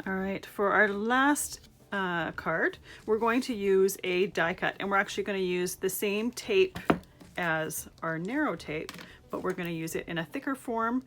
All right, for our last card, we're going to use a die cut, and we're actually going to use the same tape as our narrow tape, but we're going to use it in a thicker form.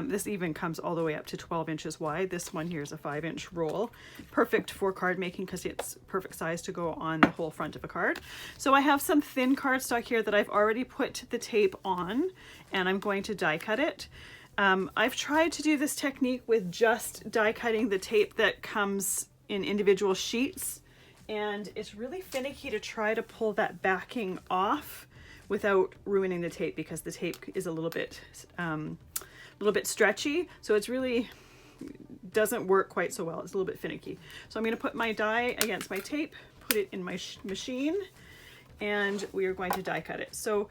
This even comes all the way up to 12 inches wide. This one here is a 5-inch roll. Perfect for card making because it's perfect size to go on the whole front of a card. So I have some thin cardstock here that I've already put the tape on, and I'm going to die cut it. I've tried to do this technique with just die cutting the tape that comes in individual sheets, and it's really finicky to try to pull that backing off without ruining the tape, because the tape is a little bit stretchy, so it's really doesn't work quite so well. It's a little bit finicky. So I'm going to put my die against my tape, put it in my machine, and we are going to die cut it. So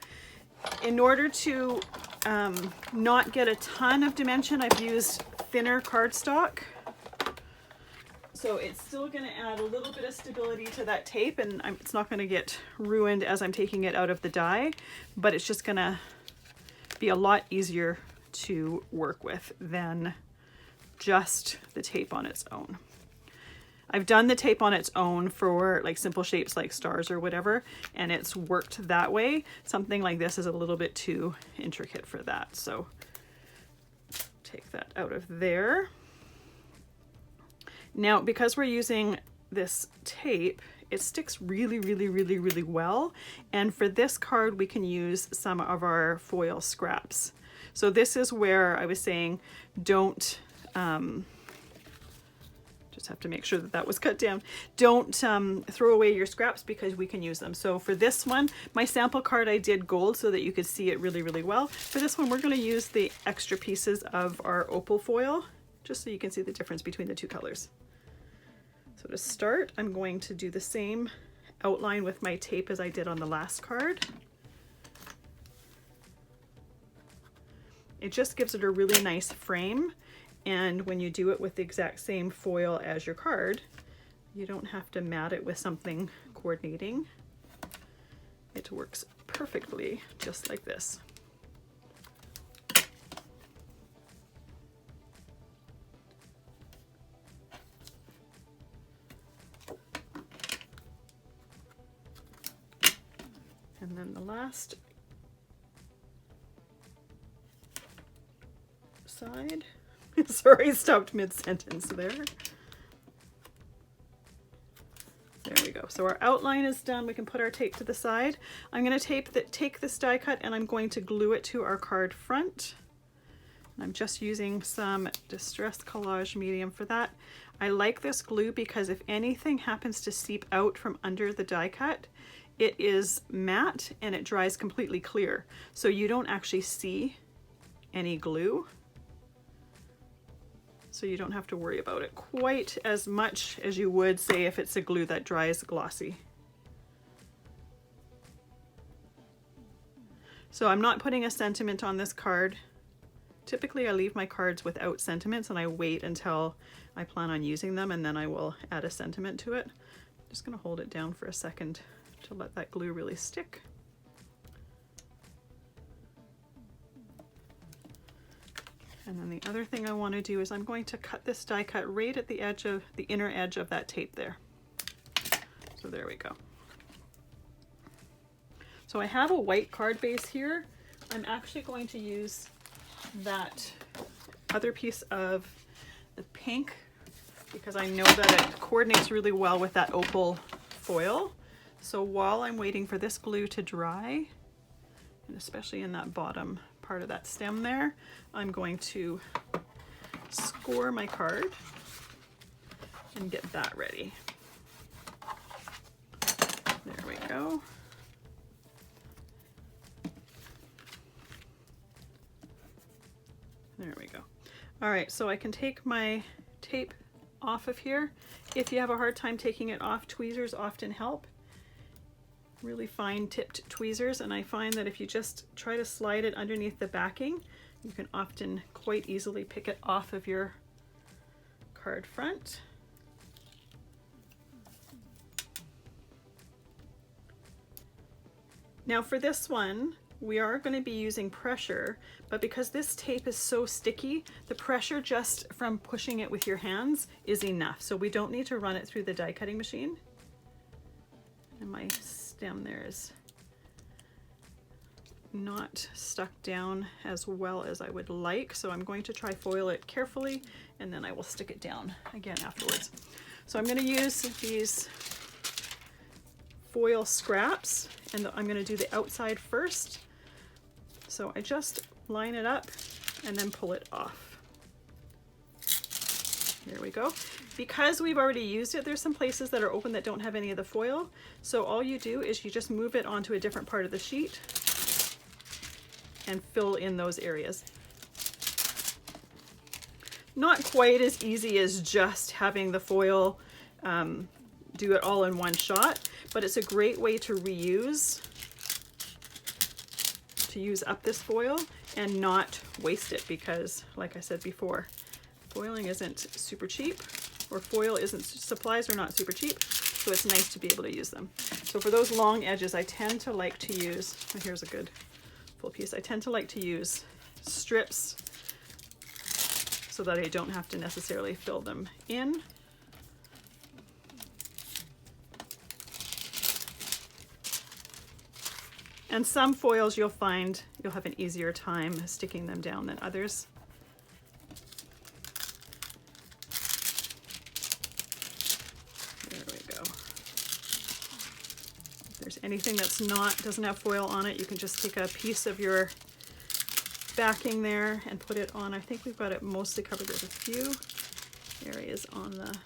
in order to not get a ton of dimension, I've used thinner cardstock. So it's still going to add a little bit of stability to that tape, and it's not going to get ruined as I'm taking it out of the die, but it's just going to be a lot easier to work with than just the tape on its own. I've done the tape on its own for like simple shapes like stars or whatever, and it's worked that way. Something like this is a little bit too intricate for that, so take that out of there. Now, because we're using this tape, it sticks really, really, really, really well. And for this card, we can use some of our foil scraps. So this is where I was saying, don't, just have to make sure that that was cut down. Don't throw away your scraps, because we can use them. So for this one, my sample card, I did gold so that you could see it really, really well. For this one, we're going to use the extra pieces of our opal foil, just so you can see the difference between the two colors. So to start, I'm going to do the same outline with my tape as I did on the last card. It just gives it a really nice frame, and when you do it with the exact same foil as your card, you don't have to mat it with something coordinating. It works perfectly just like this. And then the last side. Sorry, stopped mid-sentence there. There we go. So our outline is done. We can put our tape to the side. I'm going to take this die cut, and I'm going to glue it to our card front. And I'm just using some Distress Collage medium for that. I like this glue because if anything happens to seep out from under the die cut, it is matte and it dries completely clear. So you don't actually see any glue. So you don't have to worry about it quite as much as you would, say, if it's a glue that dries glossy. So I'm not putting a sentiment on this card. Typically I leave my cards without sentiments and I wait until I plan on using them, and then I will add a sentiment to it. I'm just going to hold it down for a second to let that glue really stick. And then the other thing I want to do is I'm going to cut this die cut right at the edge of the inner edge of that tape there. So there we go. So I have a white card base here. I'm actually going to use that other piece of the pink because I know that it coordinates really well with that opal foil. So while I'm waiting for this glue to dry, and especially in that bottom part of that stem there, I'm going to score my card and get that ready. There we go. There we go. All right, so I can take my tape off of here. If you have a hard time taking it off, tweezers often help. Really fine tipped tweezers, and I find that if you just try to slide it underneath the backing, you can often quite easily pick it off of your card front. Now for this one, we are going to be using pressure, but because this tape is so sticky, the pressure just from pushing it with your hands is enough. So we don't need to run it through the die cutting machine. And my stem there is not stuck down as well as I would like. So I'm going to try foil it carefully, and then I will stick it down again afterwards. So I'm going to use these foil scraps, and I'm going to do the outside first. So I just line it up and then pull it off. There we go. Because we've already used it, there's some places that are open that don't have any of the foil. So all you do is you just move it onto a different part of the sheet and fill in those areas. Not quite as easy as just having the foil do it all in one shot, but it's a great way to reuse, to use up this foil and not waste it, because like I said before, foiling isn't super cheap, or supplies are not super cheap, so it's nice to be able to use them. So for those long edges, I tend to like to use, here's a good full piece, I tend to like to use strips so that I don't have to necessarily fill them in. And some foils you'll find you'll have an easier time sticking them down than others. There we go. If there's anything that's doesn't have foil on it, you can just take a piece of your backing there and put it on. I think we've got it mostly covered. There's a few areas on the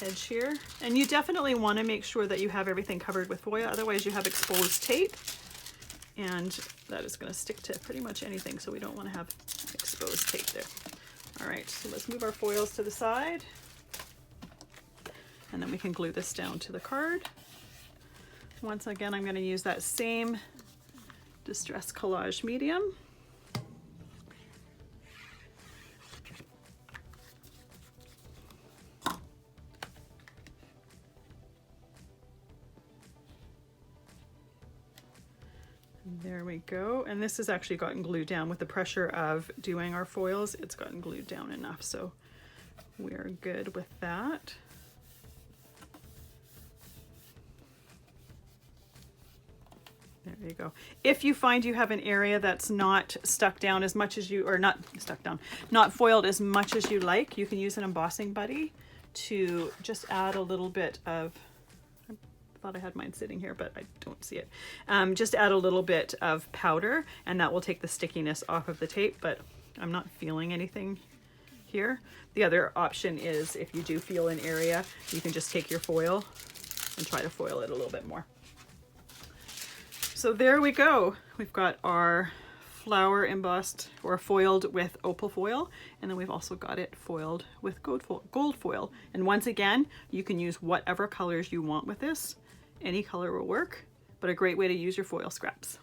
edge here, and you definitely want to make sure that you have everything covered with foil, otherwise you have exposed tape, and that is going to stick to pretty much anything, so we don't want to have exposed tape there. All right, so let's move our foils to the side, and then we can glue this down to the card. Once again, I'm going to use that same Distress Collage medium. There we go. And this has actually gotten glued down with the pressure of doing our foils. It's gotten glued down enough, so we're good with that. There you go. If you find you have an area that's not stuck down as much as you, or not stuck down, not foiled as much as you like, you can use an embossing buddy to just add a little bit of, I thought I had mine sitting here, but I don't see it. Just add a little bit of powder, and that will take the stickiness off of the tape, but I'm not feeling anything here. The other option is, if you do feel an area, you can just take your foil and try to foil it a little bit more. So there we go. We've got our flower embossed or foiled with opal foil, and then we've also got it foiled with gold foil. And once again, you can use whatever colors you want with this. Any color will work, but a great way to use your foil scraps.